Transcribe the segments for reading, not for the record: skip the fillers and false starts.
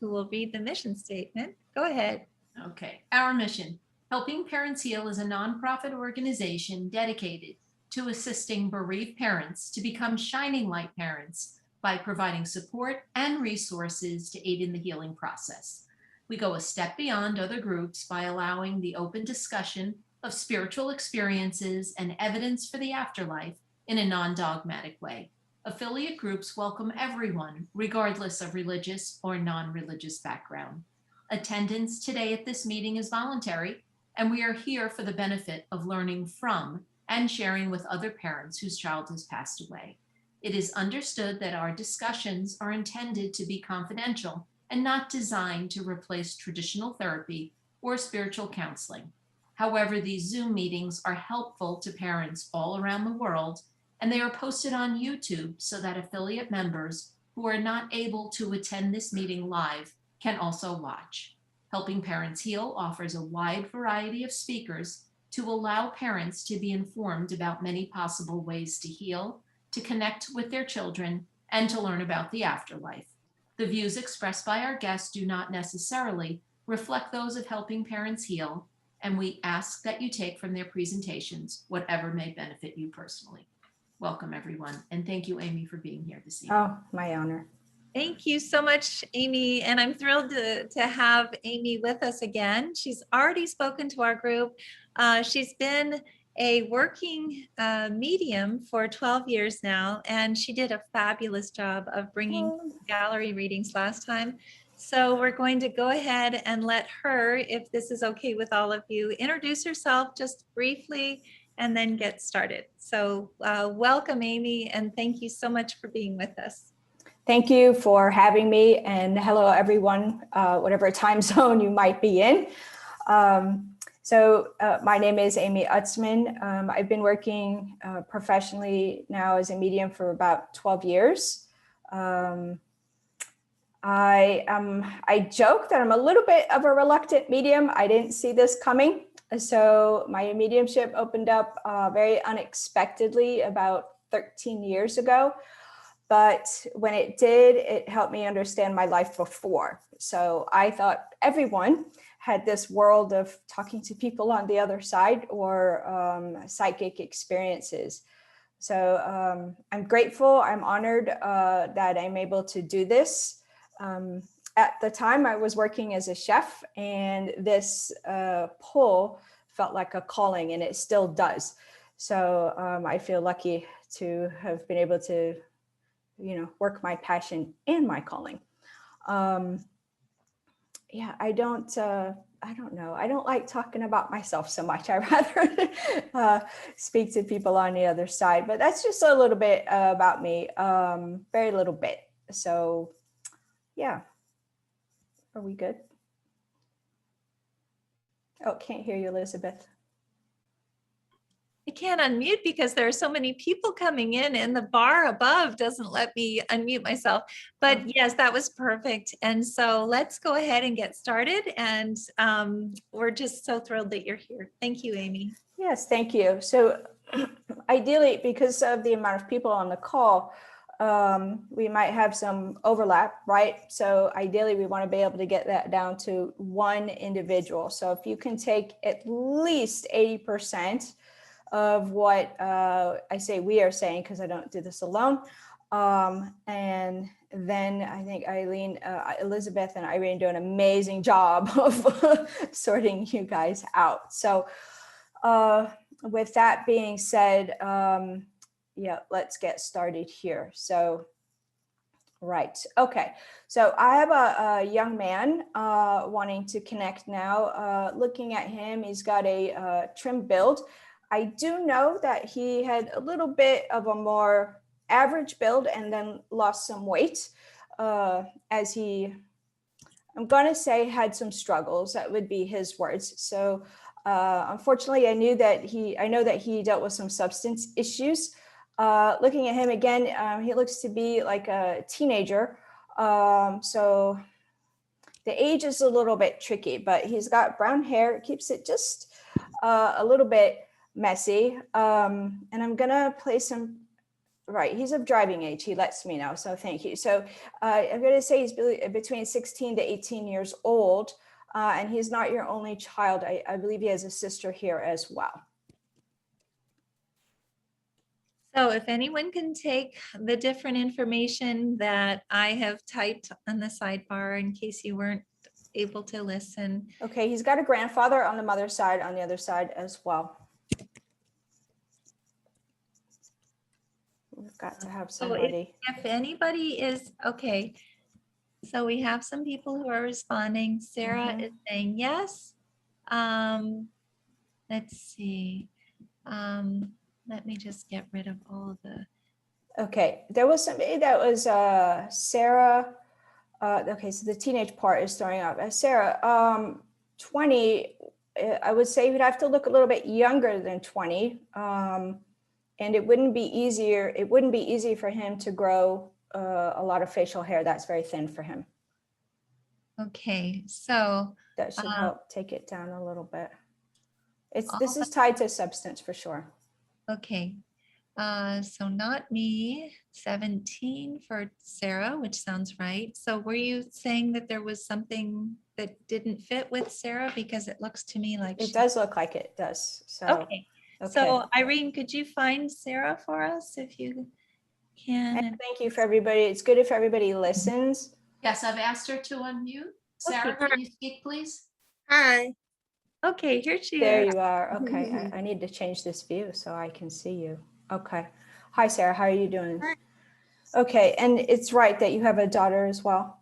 who will read the mission statement. Go ahead. Okay, our mission. Helping Parents Heal is a nonprofit organization dedicated to assisting bereaved parents to become shining light parents by providing support and resources to aid in the healing process. We go a step beyond other groups by allowing the open discussion of spiritual experiences and evidence for the afterlife in a non-dogmatic way. Affiliate groups welcome everyone, regardless of religious or non-religious background. Attendance today at this meeting is voluntary, and we are here for the benefit of learning from and sharing with other parents whose child has passed away. It is understood that our discussions are intended to be confidential and not designed to replace traditional therapy or spiritual counseling. However, these Zoom meetings are helpful to parents all around the world, and they are posted on YouTube so that affiliate members who are not able to attend this meeting live can also watch. Helping Parents Heal offers a wide variety of speakers to allow parents to be informed about many possible ways to heal, to connect with their children, and to learn about the afterlife. The views expressed by our guests do not necessarily reflect those of Helping Parents Heal, and we ask that you take from their presentations whatever may benefit you personally. Welcome, everyone, and thank you, Amy, for being here this evening. Oh, my honor. Thank you so much, Amy. And I'm thrilled to have Amy with us again. She's already spoken to our group. She's been a working medium for 12 years now, and she did a fabulous job of bringing gallery readings last time. So we're going to go ahead and let her, if this is okay with all of you, introduce herself just briefly and then get started. So welcome, Amy, and thank you so much for being with us. Thank you for having me, and hello everyone, whatever time zone you might be in. My name is Amy Utsman. I've been working professionally now as a medium for about 12 years. I joke that I'm a little bit of a reluctant medium. I didn't see this coming. So my mediumship opened up very unexpectedly about 13 years ago. But when it did, it helped me understand my life before. So I thought everyone had this world of talking to people on the other side or psychic experiences. So I'm grateful, I'm honored that I'm able to do this. At the time I was working as a chef, and this pull felt like a calling, and it still does. So I feel lucky to have been able to work my passion and my calling. Yeah, I don't know. I don't like talking about myself so much. I rather speak to people on the other side, but that's just a little bit about me, very little bit. So yeah, are we good? Oh, can't hear you, Elizabeth. I can't unmute because there are so many people coming in and the bar above doesn't let me unmute myself. But yes, that was perfect. And so let's go ahead and get started. And we're just so thrilled that you're here. Thank you, Amy. Yes, thank you. So ideally, because of the amount of people on the call, we might have some overlap, right? So ideally, we want to be able to get that down to one individual. So if you can take at least 80% of what I say we are saying, because I don't do this alone. And then I think Elizabeth and Irene do an amazing job of sorting you guys out. So with that being said, yeah, let's get started here. So, right. Okay. So I have a young man wanting to connect now. Looking at him, he's got a trim build. I do know that he had a little bit of a more average build and then lost some weight as he, I'm going to say, had some struggles. That would be his words. So unfortunately, I know that he dealt with some substance issues. Looking at him again, he looks to be like a teenager. So the age is a little bit tricky, but he's got brown hair. It keeps it just a little bit messy. And I'm gonna play some Right, he's of driving age, he lets me know, so thank you. So I'm going to say he's between 16 to 18 years old, and he's not your only child. I believe he has a sister here as well. So if anyone can take the different information that I have typed on the sidebar in case you weren't able to listen. Okay, he's got a grandfather on the mother's side, on the other side as well. We've got to have So somebody. if anybody is, okay, so we have some people who are responding. Sarah Mhm. is saying yes. Let's see. Let me just get rid of all of the. Okay, there was somebody that was Sarah. Okay, so the teenage part is throwing up. Sarah, 20, I would say you'd have to look a little bit younger than 20. And it wouldn't be easier. It wouldn't be easy for him to grow a lot of facial hair. That's very thin for him. Okay, so That should help take it down a little bit. This all is tied to substance for sure. okay. So not me, 17 for Sarah, which sounds right. So were you saying that there was something that didn't fit with Sarah? Because it looks to me like It does look like it does. So, okay. okay. So Irene, could you find Sarah for us if you can? And thank you for everybody. It's good if everybody listens. Yes, I've asked her to unmute. Sarah, can you speak, please? Hi. Okay, here she There is. you are. Okay, I need to change this view so I can see you. Okay. Hi, Sarah. How are you doing? Hi. Okay, and it's right that you have a daughter as well?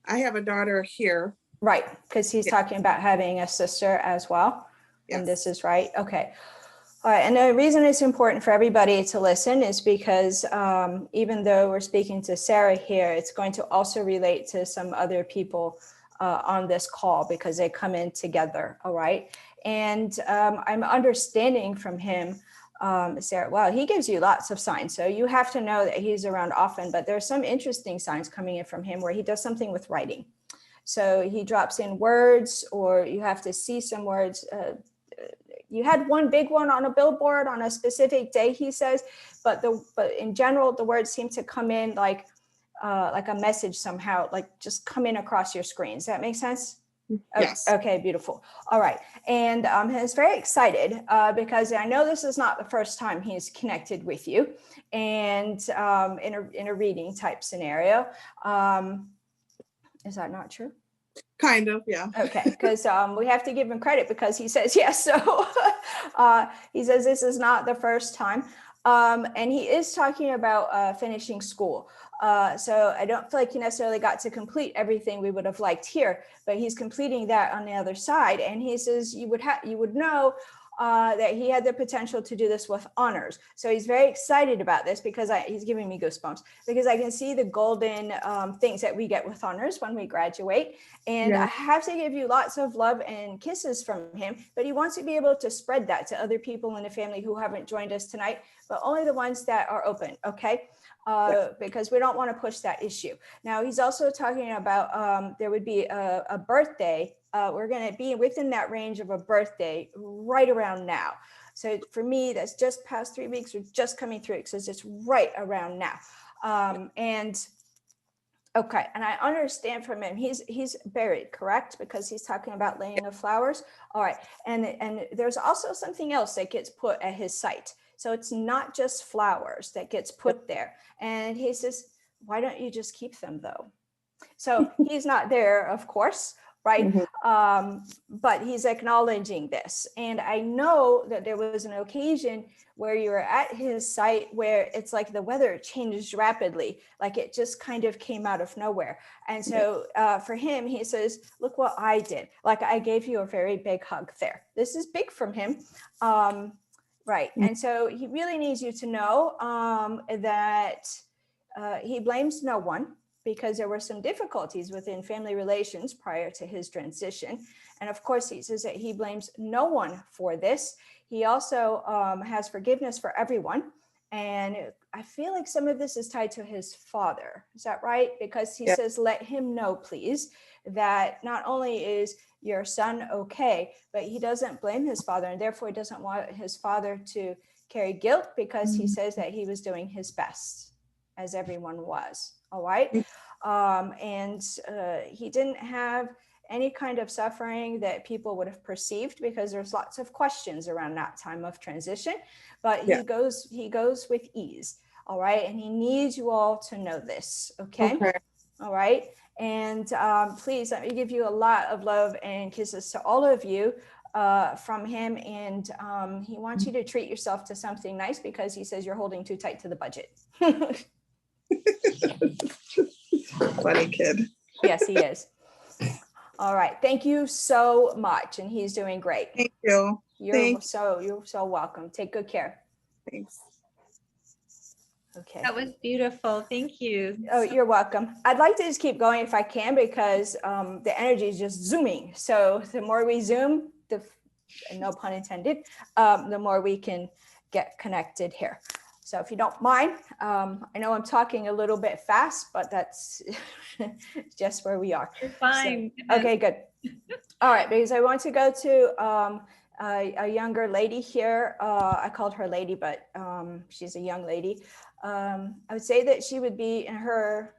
I have a daughter here. Right, because he's Yeah. talking about having a sister as well. And this Yes. is right. Okay. All right. And the reason it's important for everybody to listen is because even though we're speaking to Sarah here, it's going to also relate to some other people on this call because they come in together. All right. And I'm understanding from him, Sarah, well, he gives you lots of signs. So you have to know that he's around often, but there's some interesting signs coming in from him where he does something with writing. So he drops in words, or you have to see some words. You had one big one on a billboard on a specific day, he says, but in general, the words seem to come in like a message somehow, like just come in across your screen. Does that make sense? Yes. Okay, beautiful. All right. And he's very excited because I know this is not the first time he's connected with you and in a reading type scenario. Is that not true? Kind of, yeah. Okay, because we have to give him credit because he says yes. So he says this is not the first time. And he is talking about finishing school. So I don't feel like he necessarily got to complete everything we would have liked here, but he's completing that on the other side. And he says you would know that he had the potential to do this with honors. So he's very excited about this because he's giving me goosebumps because I can see the golden things that we get with honors when we graduate. And Yeah. I have to give you lots of love and kisses from him, but he wants to be able to spread that to other people in the family who haven't joined us tonight, but only the ones that are open, okay? Because we don't want to push that issue. Now, he's also talking about there would be a birthday. We're going to be within that range of a birthday right around now. So for me, that's just past 3 weeks. We're just coming through it because it's right around now. And okay, and I understand from him, he's buried, correct? Because he's talking about laying of flowers. All right, and there's also something else that gets put at his site. So it's not just flowers that gets put there. And he says, why don't you just keep them though? So he's not there, of course, right? But he's acknowledging this. And I know that there was an occasion where you were at his site where it's like the weather changed rapidly, like it just kind of came out of nowhere. And so for him, he says, look what I did. Like I gave you a very big hug there. This is big from him. Right. And so he really needs you to know that he blames no one because there were some difficulties within family relations prior to his transition. And of course, he says that he blames no one for this. He also has forgiveness for everyone. And I feel like some of this is tied to his father. Is that right? Because he says, let him know, please, that not only is your son okay, but he doesn't blame his father, and therefore he doesn't want his father to carry guilt because he says that he was doing his best, as everyone was. All right. And he didn't have any kind of suffering that people would have perceived, because there's lots of questions around that time of transition, but Yeah. he goes with ease. All right. And he needs you all to know this. Okay. All right. And please let me give you a lot of love and kisses to all of you from him. And he wants you to treat yourself to something nice, because he says you're holding too tight to the budget. Funny kid. Yes, he is. All right. Thank you so much. And he's doing great. Thank you. You're so welcome. Take good care. Thanks. Okay. That was beautiful. Thank you. Oh, you're welcome. I'd like to just keep going if I can, because the energy is just zooming. So the more we zoom, no pun intended, the more we can get connected here. So if you don't mind, I know I'm talking a little bit fast, but that's just where we are. You're fine. So, okay, good. All right, because I want to go to a younger lady here. I called her lady, but she's a young lady. I would say that she would be in her,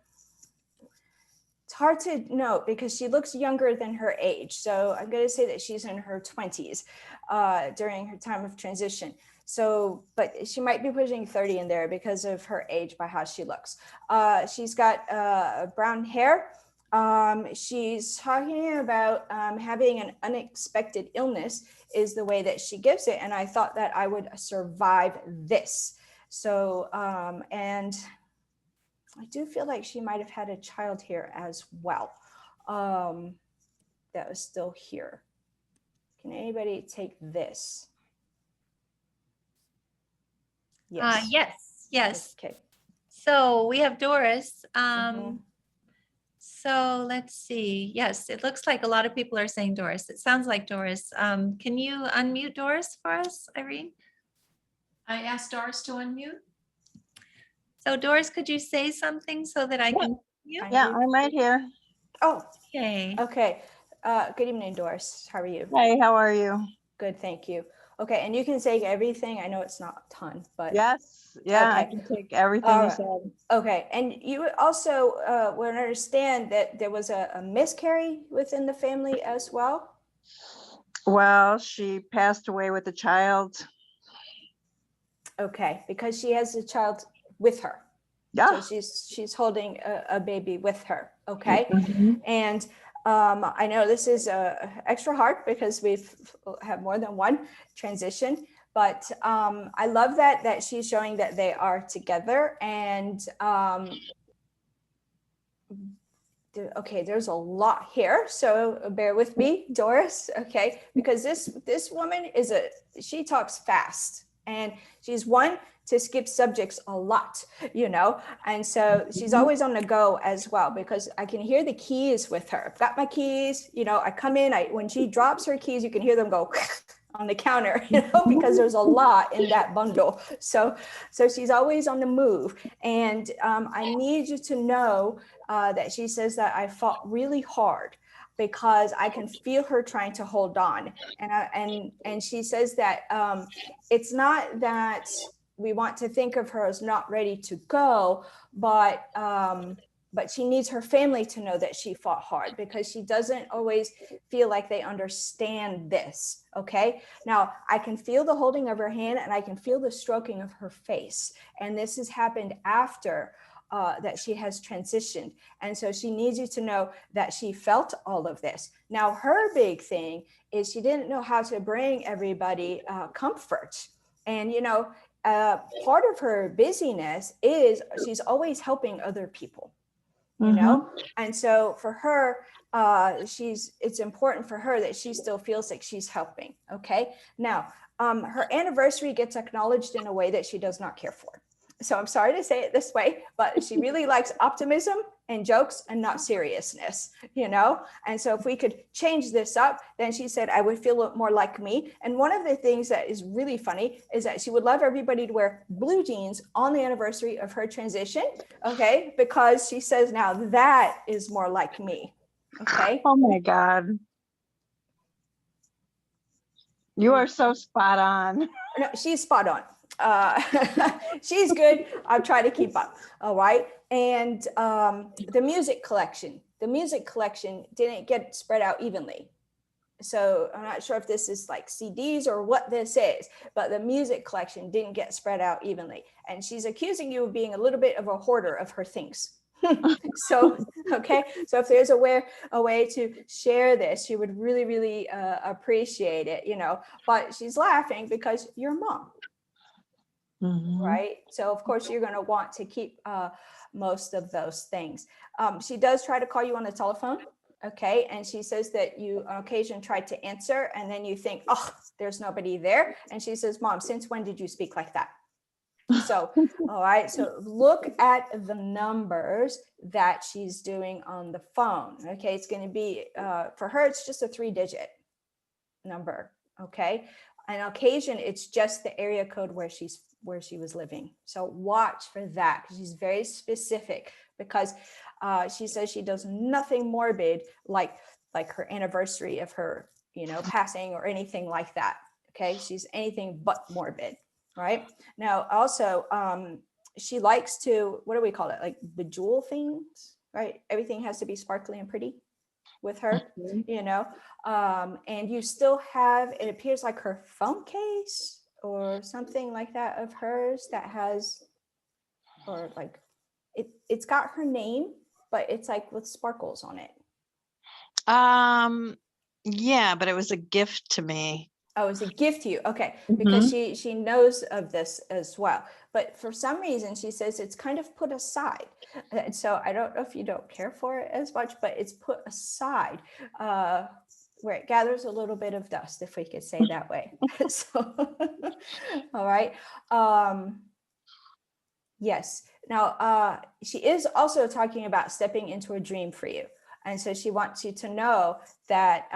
it's hard to know because she looks younger than her age. So I'm going to say that she's in her 20s during her time of transition. So, but she might be pushing 30 in there because of her age by how she looks. She's got brown hair. She's talking about having an unexpected illness is the way that she gives it. And I thought that I would survive this. So, and I do feel like she might have had a child here as well. That was still here. Can anybody take this? Yes. Yes. Okay. So we have Doris. Mhm. So let's see. Yes, it looks like a lot of people are saying Doris. It sounds like Doris. Can you unmute Doris for us, Irene? I asked Doris to unmute. So Doris, could you say something so that I can hear you? Yeah, I'm right here. Oh, Okay. okay. Good evening, Doris. How are you? Hey, how are you? Good, thank you. Okay, and you can say everything. I know it's not a ton, but Yes, yeah, I Okay. can take everything you said. okay. And you also would understand that there was a miscarry within the family as well. Well, she passed away with a child. Okay, because she has a child with her. Yeah. So she's holding a baby with her. Okay. Mhm. And I know this is extra hard because we've have more than one transition, but I love that she's showing that they are together. And okay, there's a lot here, so bear with me, Doris. Okay, because this woman she talks fast, and she's one to skip subjects a lot, and so she's always on the go as well, because I can hear the keys with her. I've got my keys, I come in, when she drops her keys, you can hear them go on the counter, because there's a lot in that bundle. So she's always on the move. And I need you to know that she says that I fought really hard because I can feel her trying to hold on. And she says that it's not that we want to think of her as not ready to go, but she needs her family to know that she fought hard, because she doesn't always feel like they understand this. Okay. Now I can feel the holding of her hand, and I can feel the stroking of her face. And this has happened after that she has transitioned. And so she needs you to know that she felt all of this. Now, her big thing is she didn't know how to bring everybody comfort. And, part of her busyness is she's always helping other people, and so for her, it's important for her that she still feels like she's helping. Okay. Now, her anniversary gets acknowledged in a way that she does not care for. So I'm sorry to say it this way, but she really likes optimism and jokes and not seriousness, And so if we could change this up, then she said, I would feel more like me. And one of the things that is really funny is that she would love everybody to wear blue jeans on the anniversary of her transition. Okay. Because she says, now that is more like me. Okay. Oh my God. You are so spot on. No, she's spot on. she's good. I'll try to keep up. All right. And the music collection didn't get spread out evenly. So I'm not sure if this is like CDs or what this is, but the music collection didn't get spread out evenly. And she's accusing you of being a little bit of a hoarder of her things. So, okay. So if there's a way to share this, she would really, really appreciate it, you know, but she's laughing because you're mom. Right. So of course you're going to want to keep most of those things. She does try to call you on the telephone. Okay. And she says that you on occasion tried to answer and then you think, oh, there's nobody there. And she says, Mom, since when did you speak like that? So, all right. So look at the numbers that she's doing on the phone. Okay. It's going to be, for her, it's just a 3-digit number. Okay. On occasion, it's just the area code where she was living. So watch for that because she's very specific because she says she does nothing morbid like her anniversary of her, you know, passing or anything like that. Okay. She's anything but morbid. Right. Now, also, she likes to, what do we call it? Like bejewel things, right? Everything has to be sparkly and pretty with her, you know, and you still have, it appears like her phone case or something like that of hers that has, or like, it's got her name, but it's like with sparkles on it. Yeah, but it was a gift to me. Oh, it's a gift to you. Okay. Because she knows of this as well. But for some reason, she says it's kind of put aside. And so I don't know if you don't care for it as much, but it's put aside where it gathers a little bit of dust, if we could say that way. So, all right. Yes. Now, she is also talking about stepping into a dream for you. And so she wants you to know that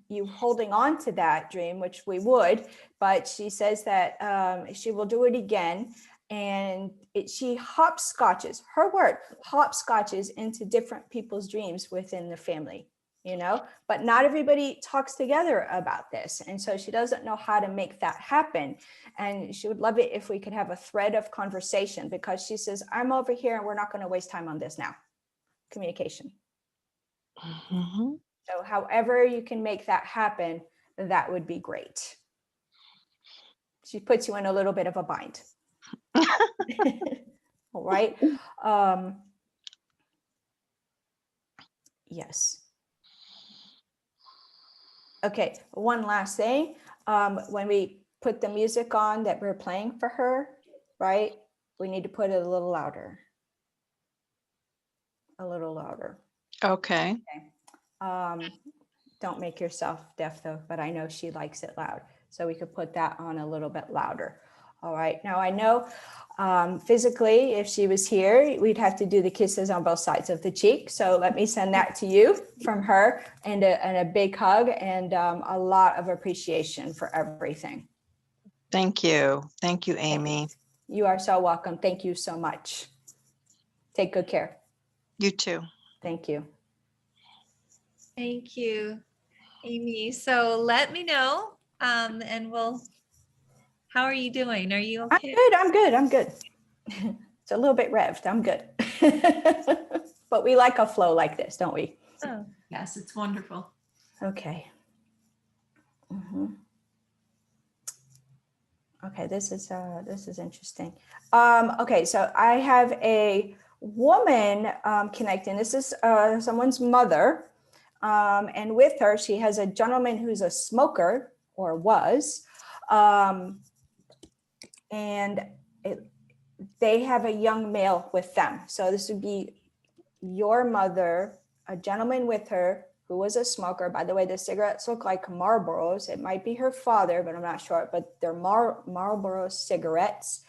you holding on to that dream, which we would, but she says that she will do it again. And she hopscotches, her word, hopscotches into different people's dreams within the family, you know, but not everybody talks together about this. And so she doesn't know how to make that happen. And she would love it if we could have a thread of conversation because she says, I'm over here and we're not going to waste time on this now. Communication. So however you can make that happen, that would be great. She puts you in a little bit of a bind. All right. Yes. Okay. One last thing. When we put the music on that we're playing for her, right? We need to put it a little louder. A little louder. Okay. Don't make yourself deaf though, but I know she likes it loud. So we could put that on a little bit louder. All right. Now I know physically, if she was here, we'd have to do the kisses on both sides of the cheek. So let me send that to you from her and a big hug and a lot of appreciation for everything. Thank you. Thank you, Amy. You are so welcome. Thank you so much. Take good care. You too. Thank you. Thank you, Amy. So let me know and how are you doing? Are you okay? I'm good. It's a little bit revved. I'm good. But we like a flow like this, don't we? Oh, Yes, it's wonderful. Okay. Okay, this is interesting. Okay, so I have a woman connecting. This is someone's mother. And with her, she has a gentleman who's a smoker or was. And they have a young male with them. So this would be your mother, a gentleman with her who was a smoker. By the way, the cigarettes look like Marlboros. It might be her father, but I'm not sure. But they're Marlboro cigarettes.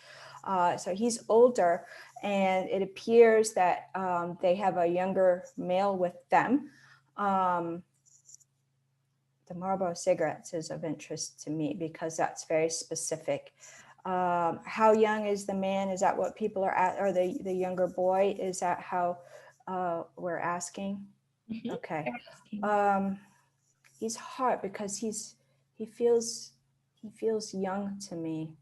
So he's older, and it appears that they have a younger male with them. The Marlboro cigarettes is of interest to me because that's very specific. How young is the man? Is that what people are at? Or the younger boy? Is that how we're asking? Okay. He's hard because he feels young to me.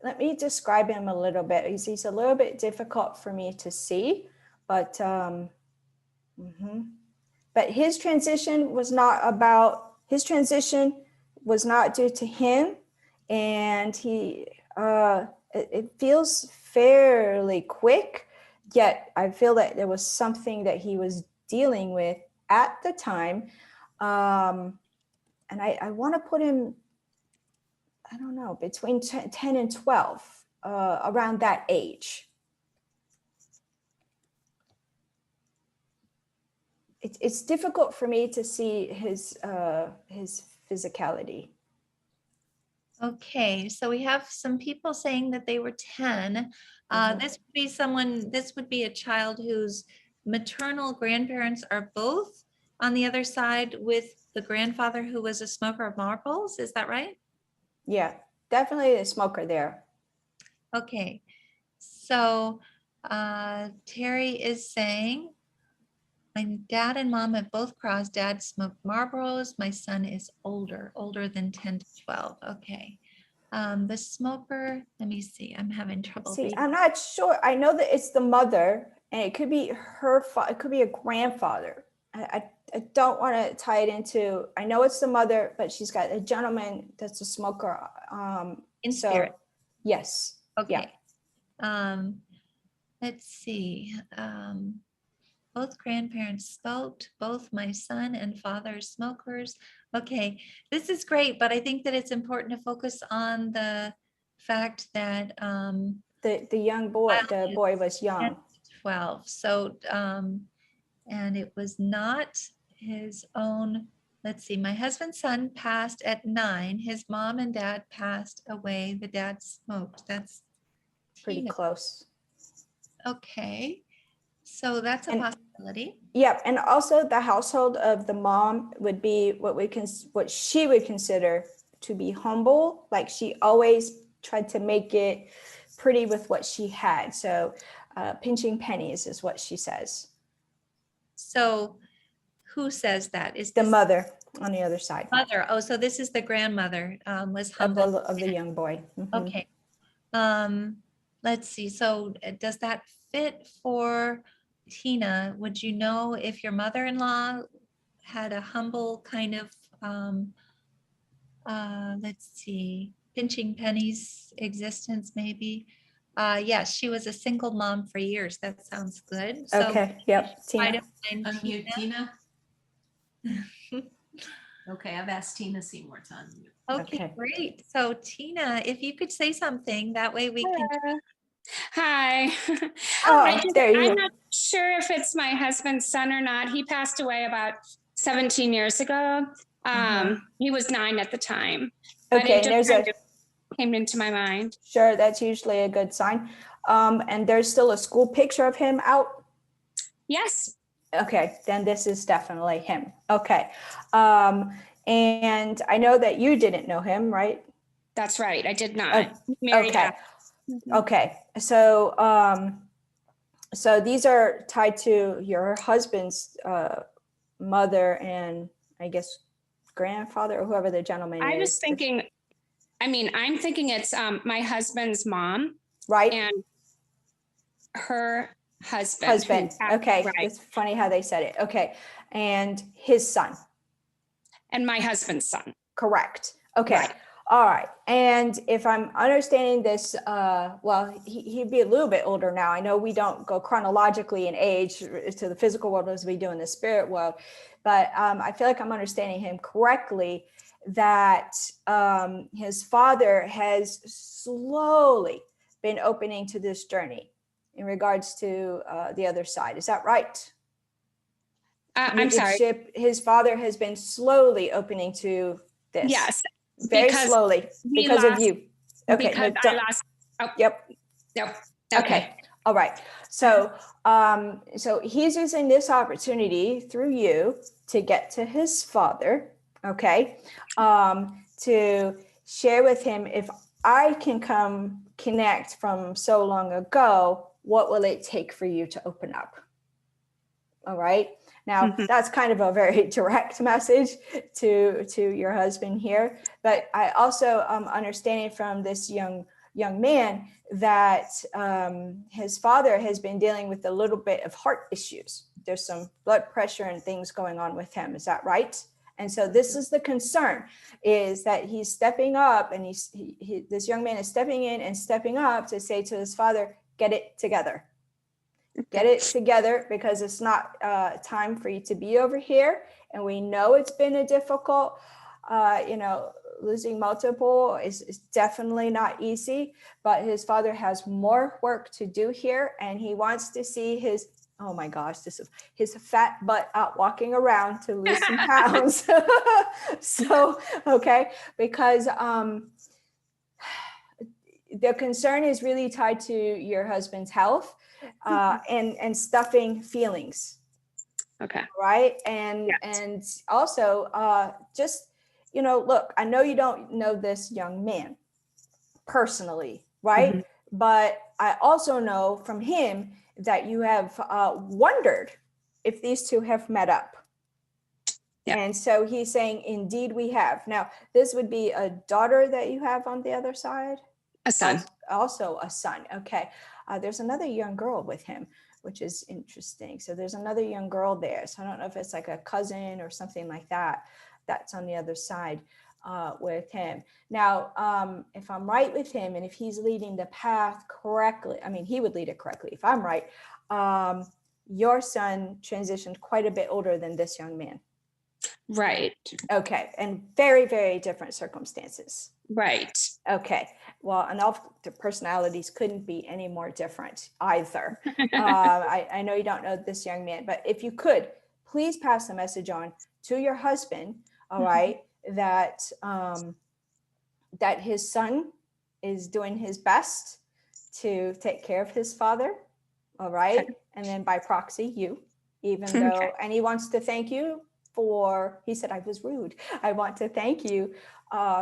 Let me describe him a little bit. He's a little bit difficult for me to see, but but his transition was not due to him, and it feels fairly quick, yet I feel that there was something that he was dealing with at the time. And I want to put him, I don't know, between 10 and 12, around that age. It's difficult for me to see his physicality. Okay, so we have some people saying that they were 10. This would be a child whose maternal grandparents are both on the other side with the grandfather who was a smoker of marbles. Is that right? Yeah, definitely a smoker there. Okay, so Terry is saying, my dad and mom have both crossed. Dad smoked Marlboros. My son is older than 10 to 12. Okay. The smoker, let me see. I'm having trouble. See, reading. I'm not sure. I know that it's the mother, and it could be it could be a grandfather. I don't want to tie it into, I know it's the mother, but she's got a gentleman that's a smoker. In so, spirit. Yes. Okay. Let's see. Both grandparents smoked, both my son and father smokers. Okay, this is great, but I think that it's important to focus on the fact that The young boy, the boy was 10 young. to 12. So, and it was not his own. Let's see, my husband's son passed at 9. His mom and dad passed away. The dad smoked. That's Pretty Tina. close. Okay, so that's a possibility. Yep, and also the household of the mom would be what she would consider to be humble. Like she always tried to make it pretty with what she had. So pinching pennies is what she says. So who says that? Is The this mother on the other side mother? Oh, so this is the grandmother, was of humble. of the young boy. Mhm. Okay. Let's see. So does that fit for Tina? Would you know if your mother-in-law had a humble kind of, let's see, pinching pennies existence maybe? Yes, she was a single mom for years. That sounds good. So Okay, yep, try Tina. to find Unmute Tina. Tina. Okay, I've asked Tina Seymour to unmute. Okay, Okay. great. So Tina, if you could say something, that way we can. Hi. Oh, there you I'm go. not sure if it's my husband's son or not. He passed away about 17 years ago. He was 9 at the time. But Okay, it and just there's kind of came into my mind. Sure, that's usually a good sign. And there's still a school picture of him out. Yes. Okay, then this is definitely him. Okay. And I know that you didn't know him, right? That's right. I did not. Married Okay. after. Okay. So so these are tied to your husband's mother and I guess grandfather or whoever the gentleman I is. was thinking, I'm thinking it's my husband's mom right? and her husband. Husband. Okay. Right. It's funny how they said it. Okay. And his son. And my husband's son. Correct. Okay. Right. All right. And if I'm understanding this, well, he'd be a little bit older now. I know we don't go chronologically in age to the physical world as we do in the spirit world, but I feel like I'm understanding him correctly that his father has slowly been opening to this journey in regards to the other side. Is that right? I'm sorry. His father has been slowly opening to this. Yes. Very because slowly because of you. Okay. Because no, I don't- lost. Oh, Yep. Yep. Okay. All right. So, so he's using this opportunity through you to get to his father. Okay. To share with him, if I can come connect from so long ago, what will it take for you to open up? All right. Now that's kind of a very direct message to your husband here. But I also understanding from this young man that his father has been dealing with a little bit of heart issues. There's some blood pressure and things going on with him. Is that right? And so this is the concern, is that he's stepping up, and this young man is stepping in and stepping up to say to his father, get it together. Get it together, because it's not time for you to be over here. And we know it's been a difficult, losing multiple is definitely not easy, but his father has more work to do here. And he wants to see his, oh my gosh, his fat butt out walking around to lose some pounds. So, okay, because the concern is really tied to your husband's health. And stuffing feelings. Okay. Right. And also just, look, I know you don't know this young man personally, right? Mm-hmm. But I also know from him that you have wondered if these two have met up. Yeah. And so he's saying, indeed, we have. Now, this would be a daughter that you have on the other side? A son. Also a son. Okay. There's another young girl with him, which is interesting. So there's another young girl there. So I don't know if it's like a cousin or something like that. That's on the other side with him. Now, if I'm right with him, and if he's leading the path correctly, I mean, he would lead it correctly. If I'm right, your son transitioned quite a bit older than this young man. Right. Okay. And very, very different circumstances. Right. Okay. Well, and all the personalities couldn't be any more different either. I know you don't know this young man, but if you could, please pass the message on to your husband, all right, that that his son is doing his best to take care of his father, all right, okay. And then by proxy, you, even though, and he wants to thank you for, he said, I was rude. I want to thank you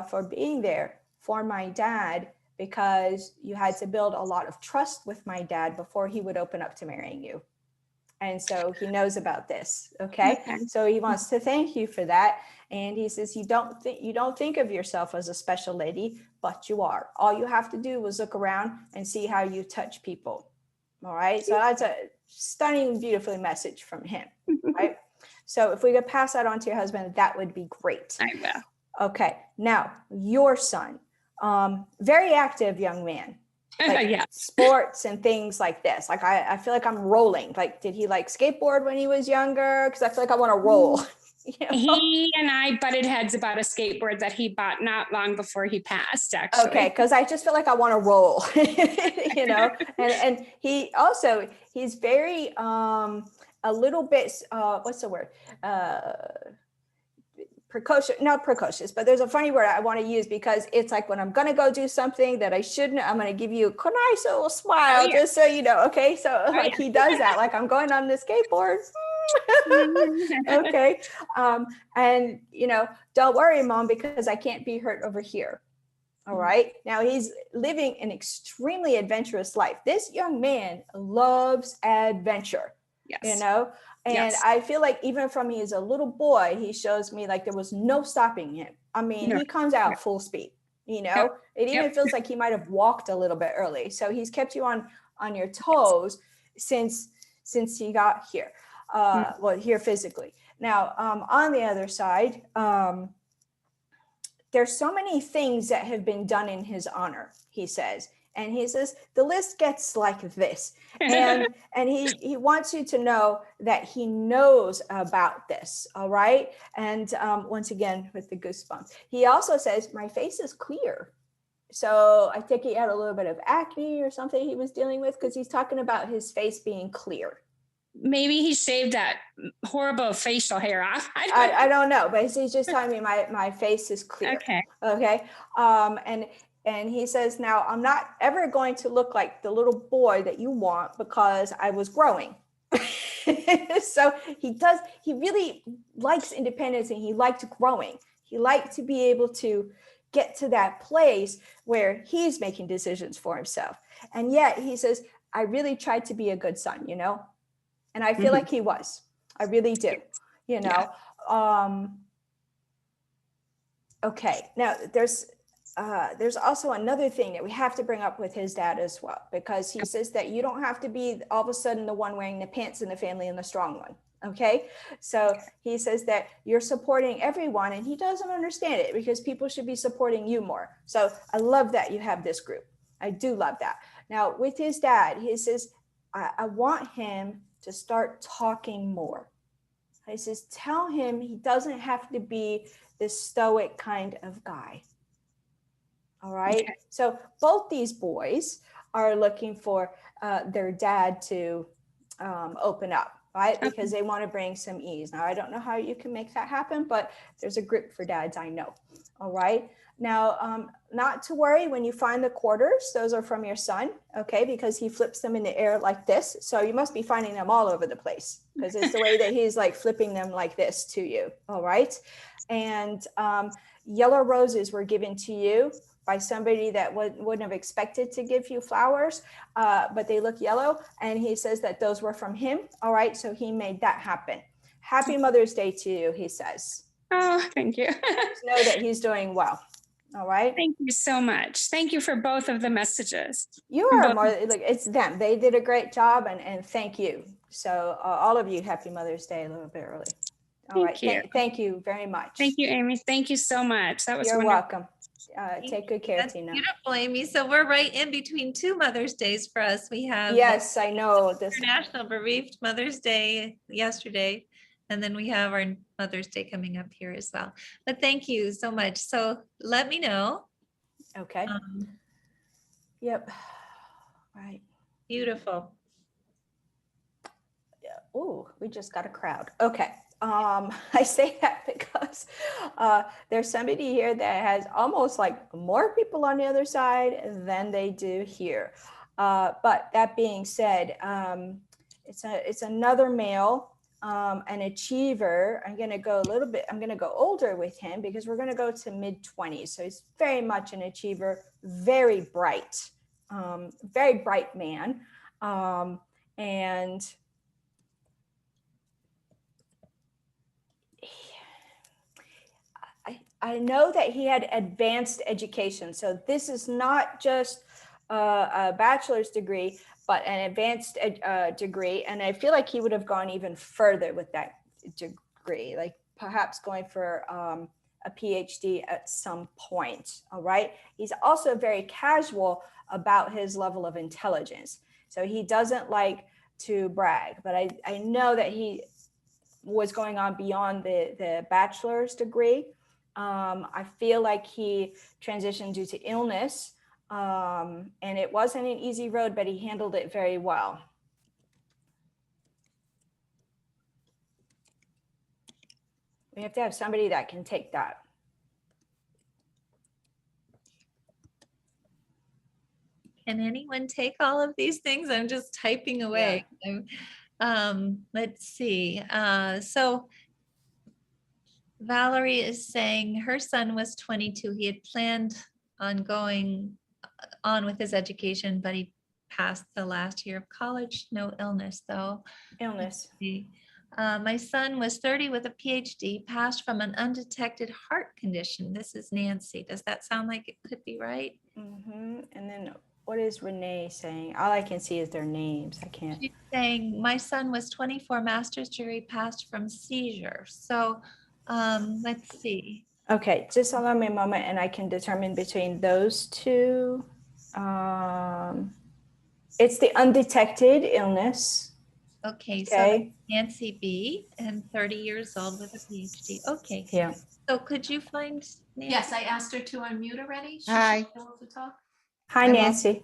for being there for my dad, because you had to build a lot of trust with my dad before he would open up to marrying you. And so he knows about this. Okay. So he wants to thank you for that. And he says, you don't think of yourself as a special lady, but you are. All you have to do is look around and see how you touch people. All right. So that's a stunning, beautiful message from him. Right. So if we could pass that on to your husband, that would be great. I will. Okay. Now, your son, very active young man, like yeah. Sports and things like this. Like, I feel like I'm rolling. Like, did he like skateboard when he was younger? Because I feel like I want to roll. He and I butted heads about a skateboard that he bought not long before he passed, actually. Okay, because I just feel like I want to roll, and he's very a little bit what's the word, not precocious, but there's a funny word I want to use, because it's like when I'm going to go do something that I shouldn't, I'm going to give you a nice little smile, just so you know. Okay. So he does that. Like, I'm going on the skateboard. Okay. And don't worry, Mom, because I can't be hurt over here. All right. Now he's living an extremely adventurous life. This young man loves adventure, yes. And yes. I feel like even from he's a little boy, he shows me like there was no stopping him. I mean, he comes out full speed, It even feels like he might have walked a little bit early. So he's kept you on your toes since he got here, here physically. Now, on the other side, there's so many things that have been done in his honor, he says. And he says, the list gets like this. And he wants you to know that he knows about this. All right. And once again, with the goosebumps, he also says, my face is clear. So I think he had a little bit of acne or something he was dealing with, because he's talking about his face being clear. Maybe he shaved that horrible facial hair off. I don't know, but he's just telling me my face is clear. Okay. Okay. And he says, now I'm not ever going to look like the little boy that you want, because I was growing. So he really likes independence, and he liked growing. He liked to be able to get to that place where he's making decisions for himself. And yet he says, I really tried to be a good son, And I feel like he was. I really do, you know. Okay, now there's also another thing that we have to bring up with his dad as well, because he says that you don't have to be all of a sudden the one wearing the pants in the family and the strong one. Okay, so he says that you're supporting everyone, and he doesn't understand it because people should be supporting you more. So I love that you have this group. I do love that. Now with his dad, he says, I want him to start talking more. He says, tell him he doesn't have to be this stoic kind of guy. All right. Okay. So both these boys are looking for their dad to open up, right? Because they want to bring some ease. Now, I don't know how you can make that happen, but there's a group for dads, I know. All right. Now, not to worry when you find the quarters, those are from your son, okay? Because he flips them in the air like this. So you must be finding them all over the place because it's the way that he's like flipping them like this to you. All right. And yellow roses were given to you by somebody that wouldn't have expected to give you flowers, but they look yellow. And he says that those were from him. All right. So he made that happen. Happy Mother's Day to you, he says. Oh, thank you. Just know that he's doing well. All right. Thank you so much. Thank you for both of the messages. You are more like, it's them. They did a great job, and thank you. So all of you, happy Mother's Day a little bit early. All right. Thank you very much. Thank you, Amy. Thank you so much. That was You're wonderful. welcome. Take good care, That's Tina. beautiful, Amy. So we're right in between two Mother's Days for us. We have yes, I know this International Bereaved Mother's Day yesterday, and then we have our Mother's Day coming up here as well. But thank you so much. So let me know. Okay. Yep. Right. Beautiful. Yeah. Oh, we just got a crowd. Okay. I say that because there's somebody here that has almost like more people on the other side than they do here. But that being said, it's another male, an achiever. I'm going to go I'm going to go older with him because we're going to go to mid-20s. So he's very much an achiever, very bright man. And I know that he had advanced education. So this is not just a bachelor's degree, but an advanced degree. And I feel like he would have gone even further with that degree, like perhaps going for a PhD at some point. All right. He's also very casual about his level of intelligence. So he doesn't like to brag, but I know that he was going on beyond the bachelor's degree. I feel like he transitioned due to illness, and it wasn't an easy road, but he handled it very well. We have to have somebody that can take that. Can anyone take all of these things? I'm just typing away. Yeah. Let's see. So Valerie is saying her son was 22. He had planned on going on with his education, but he passed the last year of college. No illness, though. Illness. My son was 30 with a PhD, passed from an undetected heart condition. This is Nancy. Does that sound like it could be right? Mm-hmm. And then what is Renee saying? All I can see is their names. I can't. She's saying my son was 24, master's degree, passed from seizure. So let's see. Okay, just allow me a moment and I can determine between those two. It's the undetected illness. Okay, so Nancy B, and 30 years old with a PhD. Okay. Yeah. So could you find Nancy? Yes, I asked her to unmute already. Should Hi. she be able to talk? Hi, Nancy.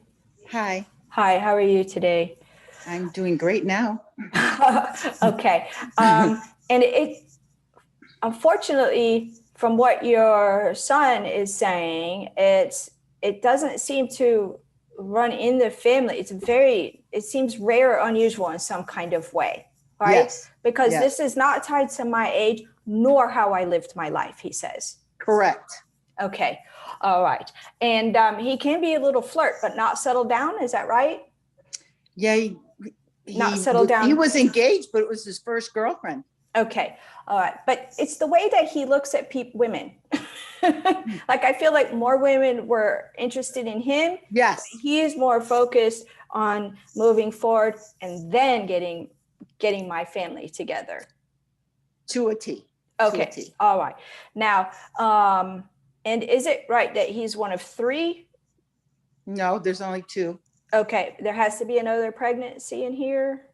Hi, Hi, how are you today? I'm doing great now. Okay. And it, unfortunately, from what your son is saying, it doesn't seem to run in the family. It seems rare or unusual in some kind of way, right? Yes. Because Yes. this is not tied to my age nor how I lived my life, he says. Correct. Okay. All right. And he can be a little flirt, but not settle down. Is that right? Yeah, Not He settled down? He was engaged, but it was his first girlfriend. Okay, all right, but it's the way that he looks at women. Like I feel like more women were interested in him. Yes. He is more focused on moving forward and then getting my family together. To a T. To a Okay, T. all right. Now, and is it right that he's one of 3? No, there's only 2. Okay, there has to be another pregnancy in here.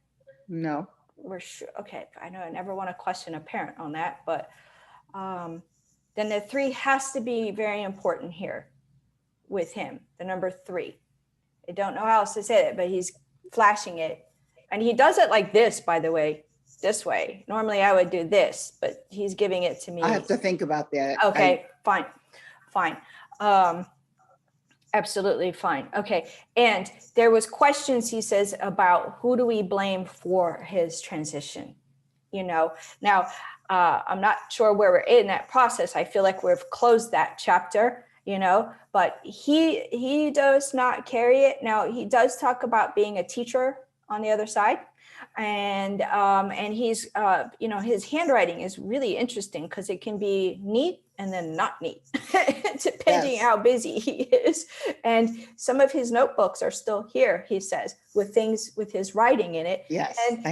No. We're sure. Okay, I know I never want to question a parent on that, but then the 3 has to be very important here with him. The number 3. I don't know how else to say it, but he's flashing it, and he does it like this. By the way, this way. Normally I would do this, but he's giving it to me. I have to think about that. Okay, fine. Absolutely fine. Okay. And there was questions, he says, about who do we blame for his transition? Now, I'm not sure where we're in that process. I feel like we've closed that chapter, but he does not carry it. Now, he does talk about being a teacher on the other side. And he's, his handwriting is really interesting because it can be neat and then not neat, depending how busy he is. And some of his notebooks are still here, he says, with things with his writing in it. Yes. And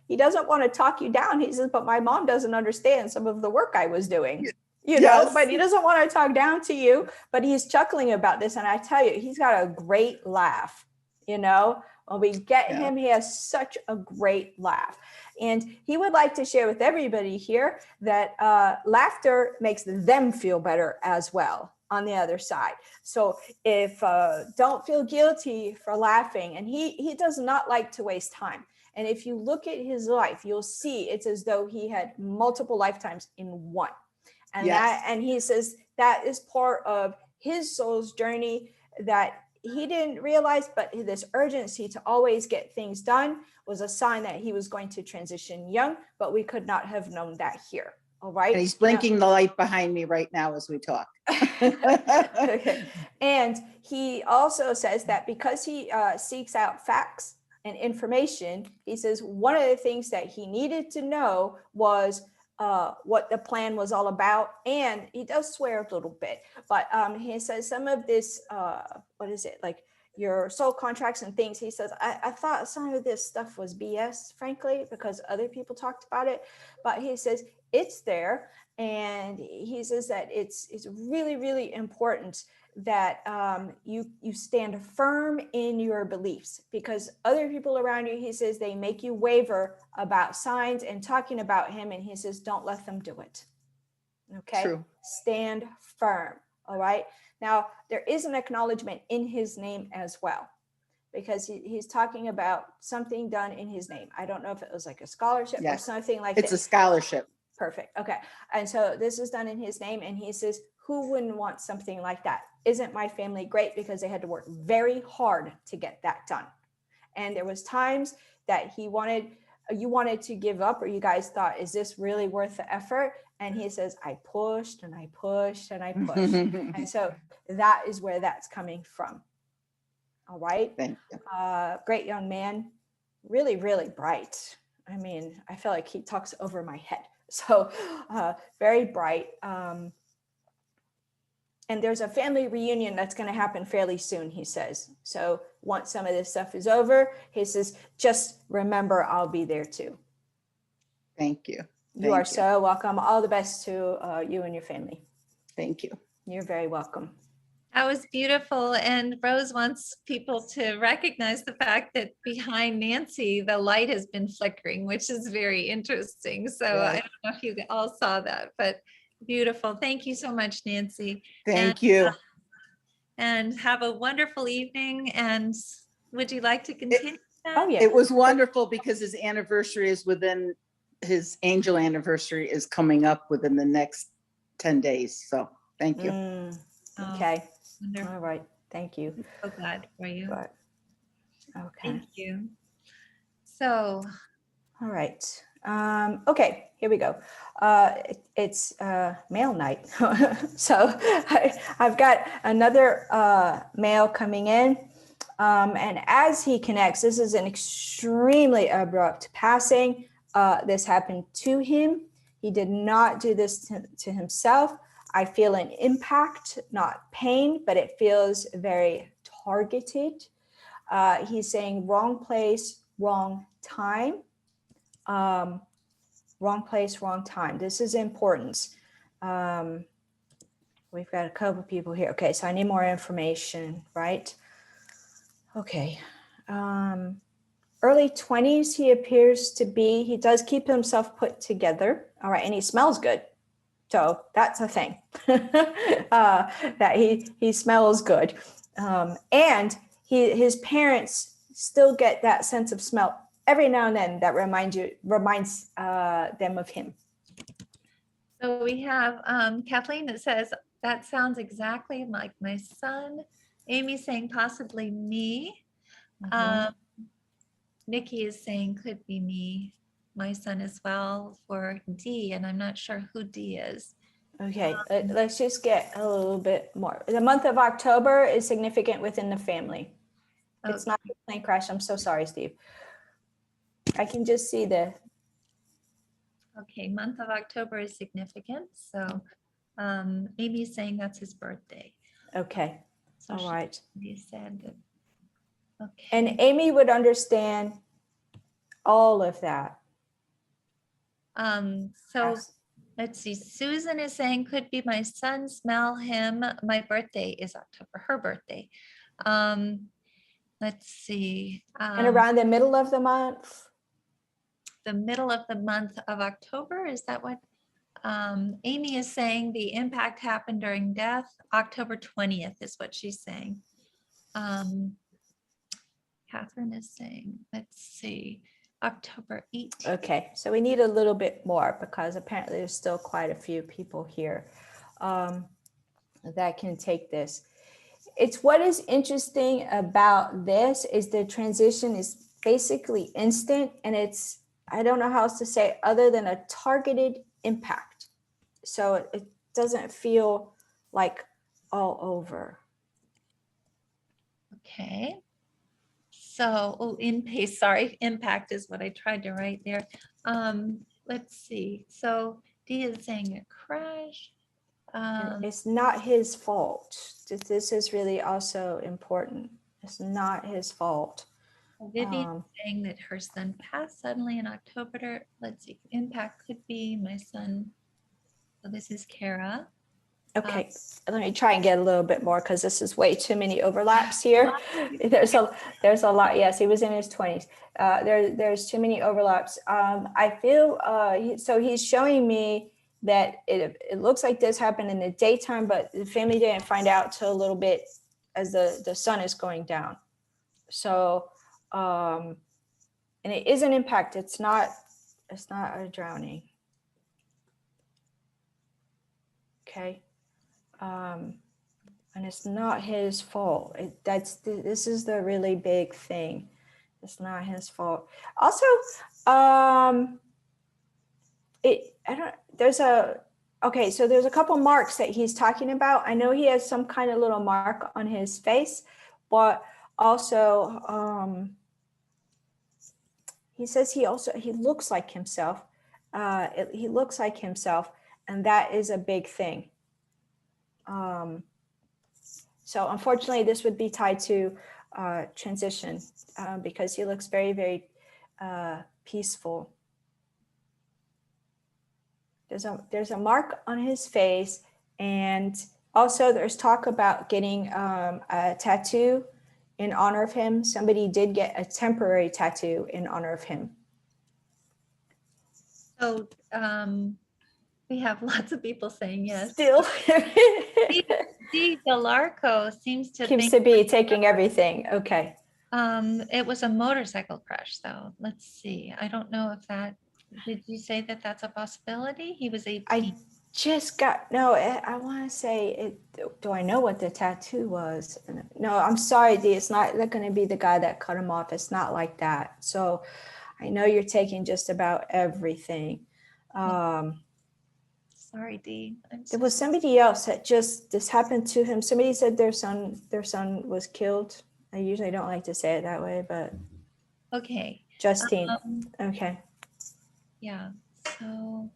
he doesn't want to talk you down. He says, but my mom doesn't understand some of the work I was doing. But he doesn't want to talk down to you, but he's chuckling about this. And I tell you, he's got a great laugh, When we get him, he has such a great laugh. And he would like to share with everybody here that laughter makes them feel better as well on the other side. So if don't feel guilty for laughing. And he does not like to waste time. And if you look at his life, you'll see it's as though he had multiple lifetimes in one. And and he says that is part of his soul's journey that he didn't realize, but this urgency to always get things done was a sign that he was going to transition young, but we could not have known that here. All right. And he's blinking the light behind me right now as we talk. Okay. And he also says that because he seeks out facts and information, he says one of the things that he needed to know was what the plan was all about. And he does swear a little bit, but he says some of this, what is it, like your soul contracts and things. He says, I thought some of this stuff was BS, frankly, because other people talked about it, but he says it's there. And he says that it's really, really important that you stand firm in your beliefs, because other people around you, he says, they make you waver about signs and talking about him. And he says, don't let them do it. Okay. True. Stand firm. All right. Now, there is an acknowledgement in his name as well, because he's talking about something done in his name. I don't know if it was like a scholarship or something like that. It's a scholarship. Perfect. Okay. And so this is done in his name. And he says, who wouldn't want something like that? Isn't my family great? Because they had to work very hard to get that done. And there was times that you wanted to give up, or you guys thought, is this really worth the effort? And he says, I pushed and I pushed and I pushed. And so that is where that's coming from. All right. Thank you. Great young man. Really, really bright. I mean, I feel like he talks over my head. So very bright. And there's a family reunion that's going to happen fairly soon, he says. So once some of this stuff is over, he says, just remember, I'll be there too. Thank you. You are so welcome. All the best to you and your family. Thank you. You're very welcome. That was beautiful. And Rose wants people to recognize the fact that behind Nancy, the light has been flickering, which is very interesting. So I don't know if you all saw that, but beautiful. Thank you so much, Nancy. Thank you. And have a wonderful evening. And would you like to continue? Oh, yeah. It was wonderful because his anniversary is his angel anniversary is coming up within the next 10 days. So thank you. Okay. Wonderful. All right. Thank you. So glad for you. But, okay. Thank you. So, all right. Okay, here we go. It's mail night. So I've got another mail coming in. And as he connects, this is an extremely abrupt passing. This happened to him. He did not do this to himself. I feel an impact, not pain, but it feels very targeted. He's saying wrong place, wrong time. Wrong place, wrong time. This is important. We've got a couple people here. Okay, so I need more information, right? Okay. Early 20s, he appears to be, he does keep himself put together. All right, and he smells good. So that's a thing, that he smells good. And his parents still get that sense of smell every now and then that reminds them of him. So we have Kathleen that says, that sounds exactly like my son. Amy saying possibly me. Nikki is saying could be me, my son as well, for D, and I'm not sure who D is. Okay, let's just get a little bit more. The month of October is significant within the family. It's not a plane crash. I'm so sorry, Steve. I can just see the. Okay, month of October is significant. So Amy's saying that's his birthday. Okay, So all right. He said that. Okay. And Amy would understand all of that. So let's see. Susan is saying could be my son, smell him. My birthday is October, her birthday. Let's see. And around the middle of the month. The middle of the month of October, is that what Amy is saying? The impact happened during death. October 20th is what she's saying. Catherine is saying, let's see, October 18th. Okay, so we need a little bit more because apparently there's still quite a few people here that can take this. It's what is interesting about this is the transition is basically instant, and it's, I don't know how else to say other than a targeted impact. So it doesn't feel like all over. Okay. So, impact is what I tried to write there. Let's see. So D is saying a crash. It's not his fault. This is really also important. It's not his fault. Vivian saying that her son passed suddenly in October. Let's see. Impact could be my son. So this is Kara. Okay, let me try and get a little bit more because this is way too many overlaps here. There's a lot. Yes, he was in his 20s. There's too many overlaps. I feel so he's showing me that it looks like this happened in the daytime, but the family didn't find out till a little bit as the sun is going down. So and it is an impact. It's not a drowning. Okay. And it's not his fault. This is the really big thing. It's not his fault. Also, there's a couple marks that he's talking about. I know he has some kind of little mark on his face, but also he says he looks like himself. He looks like himself, and that is a big thing. So unfortunately, this would be tied to transition because he looks very, very peaceful. There's a mark on his face, and also there's talk about getting a tattoo in honor of him. Somebody did get a temporary tattoo in honor of him. So we have lots of people saying yes. Still. D. Delarco seems to be taking everything. Okay. It was a motorcycle crash, though. Let's see. I don't know if that. Did you say that that's a possibility? He was 18. I just got no. I want to say it. Do I know what the tattoo was? No, I'm sorry, D. It's not going to be the guy that cut him off. It's not like that. So, I know you're taking just about everything. Sorry, D. There was somebody else that this happened to him. Somebody said their son was killed. I usually don't like to say it that way, but Okay. Justine. Um, Okay. yeah. So,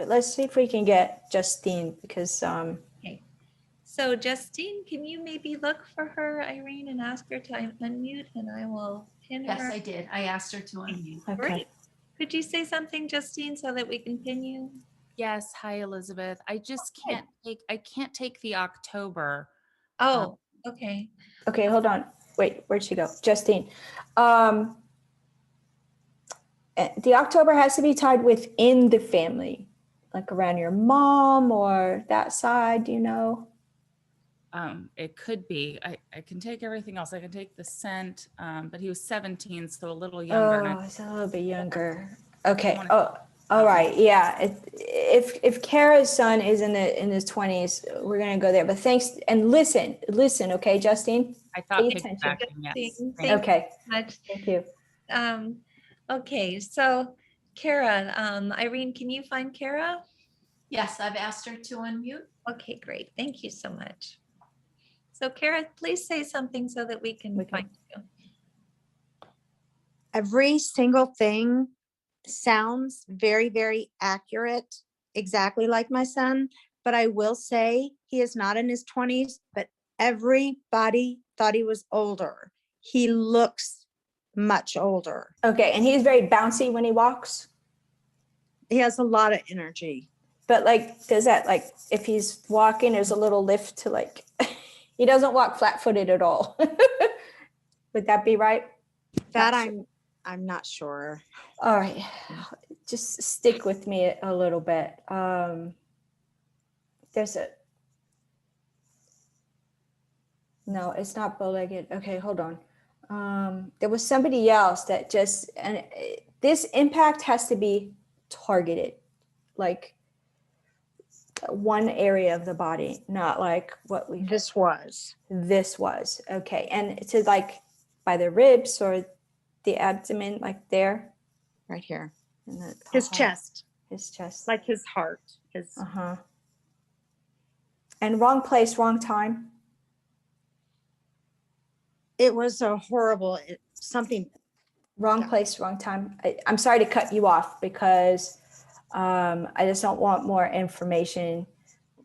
Let's see if we can get Justine because okay. So Justine, can you maybe look for her, Irene, and ask her to unmute, and I will pin Yes, her. I did. I asked her to unmute. okay. Great. Could you say something, Justine, so that we can pin you? Yes, hi Elizabeth. I just can't take the October. Oh, okay. Okay, hold on. Wait, where'd she go? Justine. The October has to be tied within the family, like around your mom or that side, do you know? It could be. I can take everything else. I can take the scent, but he was 17, so a little younger. Oh, it's a little bit younger. Okay. wanna- Oh, all right. Yeah. If Kara's son is in his 20s, we're gonna go there. But thanks and listen. Okay, Justine. I thought Pay attention. piggybacking, yes. Justine, Thank you. Okay. so much. Thank you. Okay, so Kara, Irene, can you find Kara? Yes, I've asked her to unmute. Okay, great. Thank you so much. So Kara, please say something so that we can We can- find you. Every single thing sounds very, very accurate, exactly like my son. But I will say he is not in his 20s, but everybody thought he was older. He looks much older. Okay, and he's very bouncy when he walks. He has a lot of energy. But like, does that like if he's walking, there's a little lift to like he doesn't walk flat-footed at all. Would that be right? That Not sure. I'm not sure. All right, just stick with me a little bit. There's a no, it's not bow-legged. Okay, hold on. There was somebody else that just and this impact has to be targeted, like one area of the body, not like what we This was. okay, and to like by the ribs or the abdomen, like there, Right here. and His heart, chest, his chest, like his heart. His and wrong place, wrong time. it was a horrible something. Wrong Yeah. place, wrong time. I'm sorry to cut you off because I just don't want more information.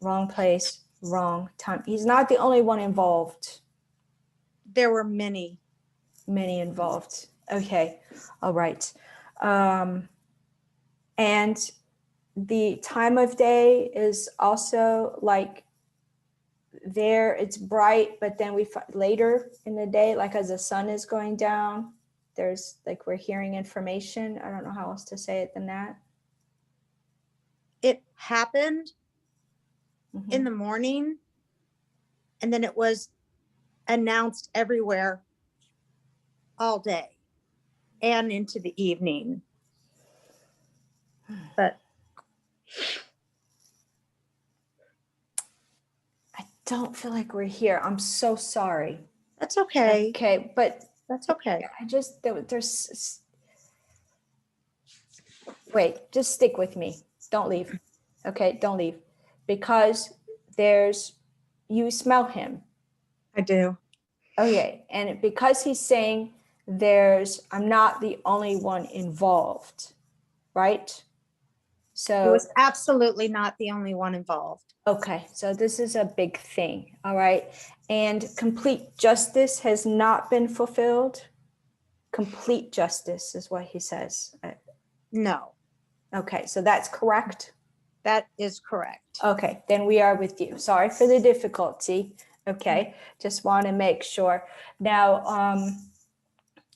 Wrong place, wrong time. He's not the only one involved. There were many. Many involved. Okay, all right. And the time of day is also like there. It's bright, but then later in the day, like as the sun is going down, there's like we're hearing information. I don't know how else to say it than that. It happened Mhm. in the morning, and then it was announced everywhere all day and into the evening. But I don't feel like we're here. I'm so sorry. that's okay. Okay, but That's okay. I just there's wait, just stick with me. Don't leave. Okay, don't leave. Because you smell him. I do. Okay, and because he's saying I'm not the only one involved, right? He So was absolutely not the only one involved. okay, so this is a big thing, all right? And complete justice has not been fulfilled. Complete justice is what he says. No, Okay, so that's correct. that is correct. Okay, then we are with you. Sorry for the difficulty. Okay, just want to make sure. Now,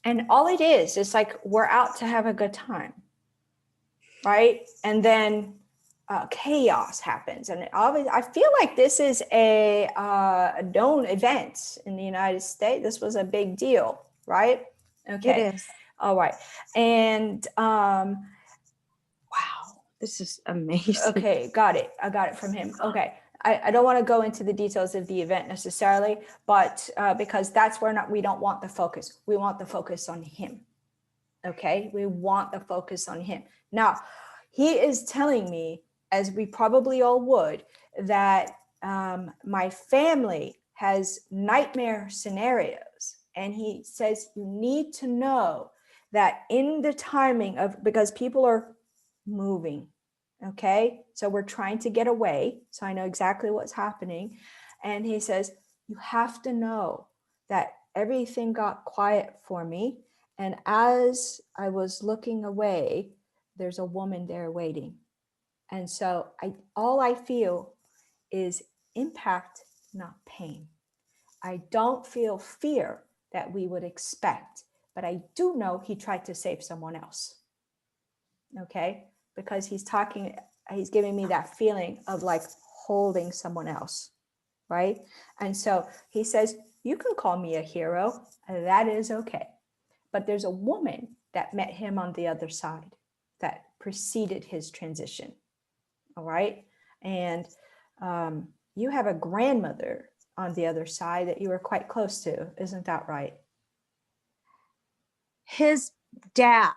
and all it is like we're out to have a good time, right? And then chaos happens, and I feel like this is a known event in the United States. This was a big deal, right? Okay, It is. all right, and Wow, this is amazing. okay, got it. I got it from him. Okay. I don't want to go into the details of the event necessarily, but because that's where we don't want the focus. We want the focus on him. Okay. We want the focus on him. Now, he is telling me, as we probably all would, that my family has nightmare scenarios And he says, you need to know that in the timing of, because people are moving, okay? So we're trying to get away. So I know exactly what's happening. And he says, you have to know that everything got quiet for me. And as I was looking away, there's a woman there waiting. And so all I feel is impact, not pain. I don't feel fear that we would expect, but I do know he tried to save someone else. Okay? Because he's giving me that feeling of like holding someone else, right? And so he says, you can call me a hero, that is okay. But there's a woman that met him on the other side that preceded his transition, all right? And you have a grandmother on the other side that you were quite close to, isn't that right? His dad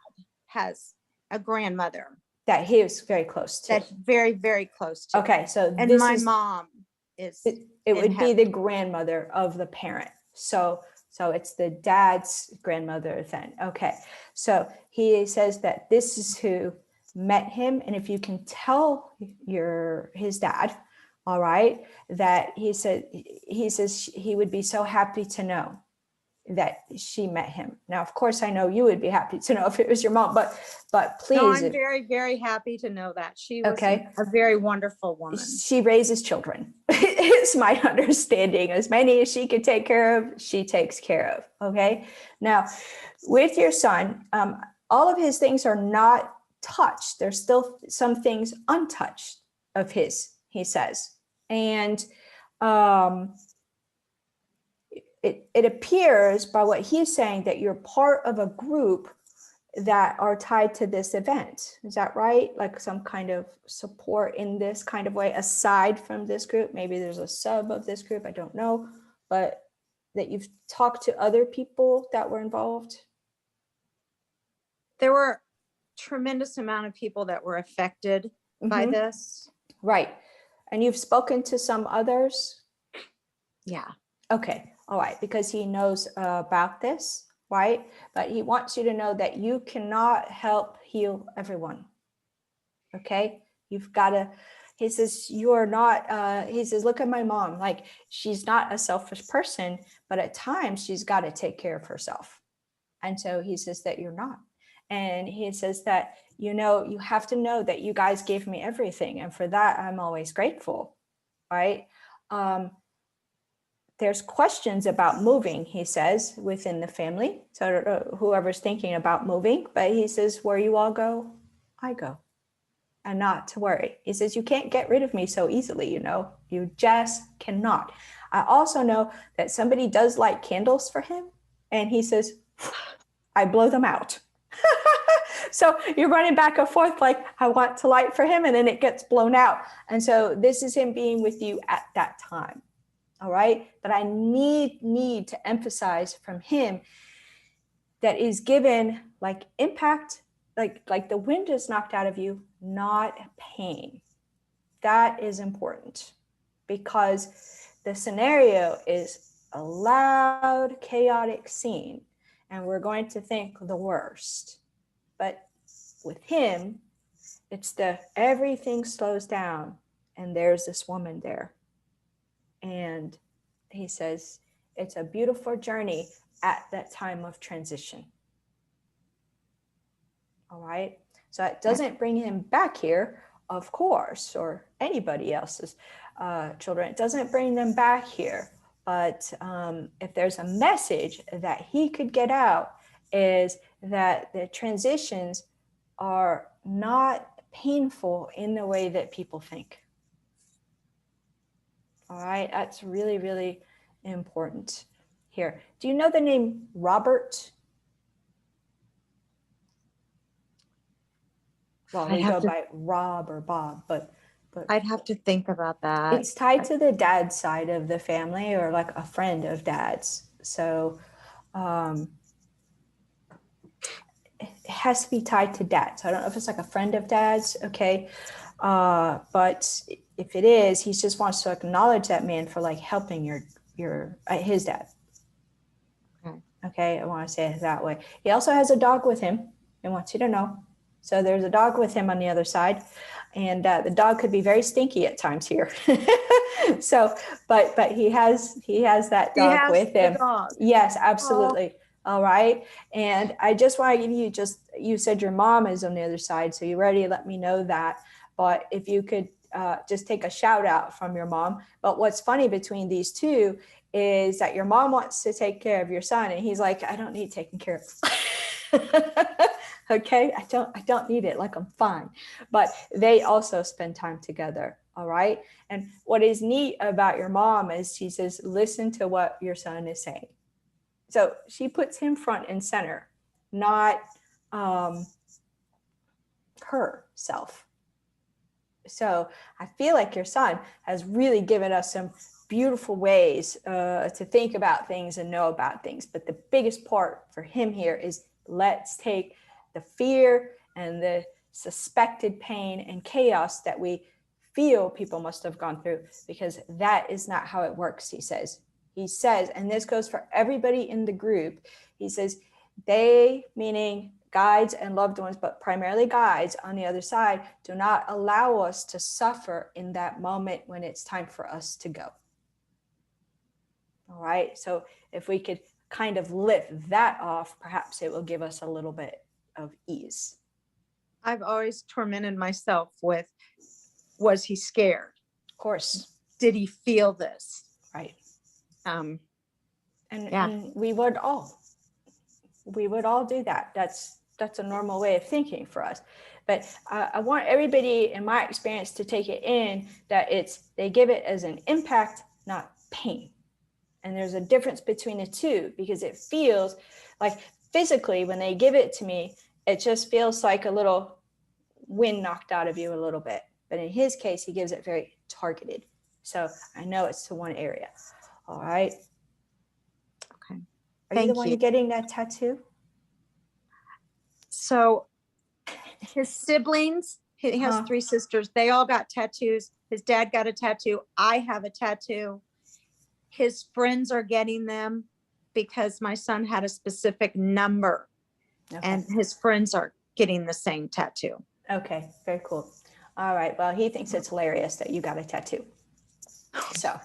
has a grandmother That he was very close to. that's very, very close to. Okay, so And this my is, mom is, it in would be heaven. the grandmother of the parent. So it's the dad's grandmother then. Okay, so he says that this is who met him. And if you can tell his dad, all right, that he says he would be so happy to know that she met him. Now, of course, I know you would be happy to know if it was your mom, but please. No, I'm very, very happy to know that. She was Okay. a very wonderful woman. She raises children. It's my understanding. As many as she could take care of, she takes care of. Okay. Now, with your son, all of his things are not touched. There's still some things untouched of his, he says. And it appears by what he's saying that you're part of a group that are tied to this event. Is that right? Like some kind of support in this kind of way, aside from this group? Maybe there's a sub of this group, I don't know, but that you've talked to other people that were involved? There were tremendous amount of people that were affected by Mhm. this. Right. And you've spoken to some others? Yeah. Okay. All right. Because he knows about this, right? But he wants you to know that you cannot help heal everyone. Okay. You've got to, he says, you are not, he says, look at my mom. Like, she's not a selfish person, but at times she's got to take care of herself. And so he says that you're not. And he says that, you know, you have to know that you guys gave me everything. And for that, I'm always grateful, right? There's questions about moving, he says, within the family. So I don't know whoever's thinking about moving, but he says, where you all go, I go. And not to worry. He says, you can't get rid of me so easily, you know, you just cannot. I also know that somebody does light candles for him. And he says, I blow them out. So you're running back and forth like, I want to light for him, and then it gets blown out. And so this is him being with you at that time. All right. But I need to emphasize from him that is given like impact, like the wind is knocked out of you, not pain. That is important, because the scenario is a loud, chaotic scene, and we're going to think the worst. But with him, it's everything slows down, and there's this woman there. And he says, it's a beautiful journey at that time of transition. All right. So it doesn't bring him back here, of course, or anybody else's children. It doesn't bring them back here. But if there's a message that he could get out, is that the transitions are not painful in the way that people think. All right, that's really, really important here. Do you know the name Robert? Well, we go by Rob or Bob, but I'd have to think about that. it's tied to the dad's side of the family, or like a friend of dad's. So it has to be tied to dad. So I don't know if it's like a friend of dad's, okay. But if it is, he just wants to acknowledge that man for like helping his dad. Okay. Okay, I want to say it that way. He also has a dog with him. I want you to know. So there's a dog with him on the other side, and the dog could be very stinky at times here. So, but he has that He dog has with the him. dog. Yes, absolutely. All right. And I just want to give you you said your mom is on the other side, so you already let me know that. But if you could just take a shout out from your mom. But what's funny between these two is that your mom wants to take care of your son, and he's like, I don't need taking care of. Okay, I don't need it. Like, I'm fine. But they also spend time together. All right. And what is neat about your mom is she says, listen to what your son is saying. So she puts him front and center, not herself. So I feel like your son has really given us some beautiful ways to think about things and know about things. But the biggest part for him here is let's take the fear and the suspected pain and chaos that we feel people must have gone through, because that is not how it works, he says. He says, and this goes for everybody in the group, he says, they, meaning guides and loved ones, but primarily guides on the other side, do not allow us to suffer in that moment when it's time for us to go. All right. So if we could kind of lift that off, perhaps it will give us a little bit of ease. I've always tormented myself with, was he scared? Of course. Did he feel this? Right. Yeah. And we would all do that. That's a normal way of thinking for us. But I want everybody, in my experience, to take it in that they give it as an impact, not pain. And there's a difference between the two, because it feels like physically when they give it to me, it just feels like a little wind knocked out of you a little bit. But in his case, he gives it very targeted. So I know it's to one area. All right. Okay. Are you the one getting that tattoo? So his siblings, he has Uh-huh. 3 sisters. They all got tattoos. His dad got a tattoo. I have a tattoo. His friends are getting them because my son had a specific number, Okay. and his friends are getting the same tattoo. Okay, very cool. All right. Well, he thinks it's hilarious that you got a tattoo. So,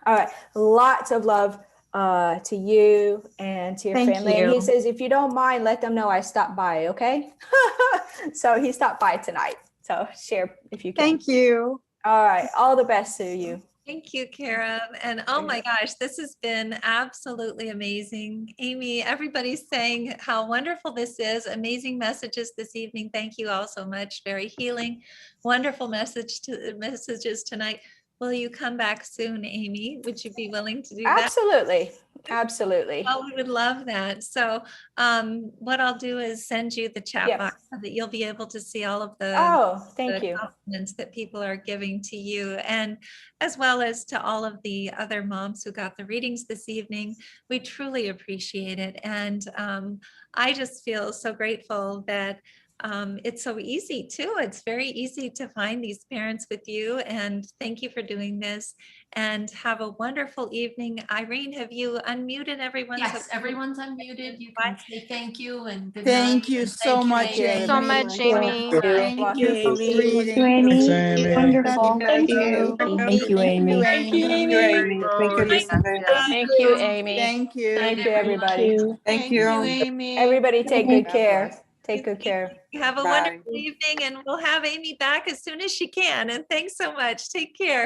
all right. Lots of love to you and to your Thank family. And he you. says, if you don't mind, let them know I stopped by. Okay. So he stopped by tonight. So share if you can. Thank you. All right. All the best to you. Thank you, Kara. And oh my gosh, this has been absolutely amazing. Amy, everybody's saying how wonderful this is. Amazing messages this evening. Thank you all so much. Very healing, wonderful messages tonight. Will you come back soon, Amy? Would you be willing to do that? Absolutely. Absolutely. Oh, we would love that. So what I'll do is send you the chat Yes. box so that you'll be able to see all of the Oh, thank the you. compliments that people are giving to you, and as well as to all of the other moms who got the readings this evening. We truly appreciate it. And I just feel so grateful that it's so easy too. It's very easy to find these parents with you, and thank you for doing this, and have a wonderful evening. Irene, have you unmuted everyone? Yes, everyone's unmuted. You can say thank you and good Thank night, you and so thank you, much, Amy. so much, Amy. Thank you for Thank reading. Amy. Thank you. Wonderful. Thank Thank you. Thank you, Amy. Thank you, Amy. Thank you, Elizabeth. Thank you, Amy. Thank you. Thank you, everyone. everybody. Thank you. Amy. Everybody take good God care. bless. Take good care. Have a Bye. wonderful evening, and we'll have Amy back as soon as she can. And thanks so much. Take care.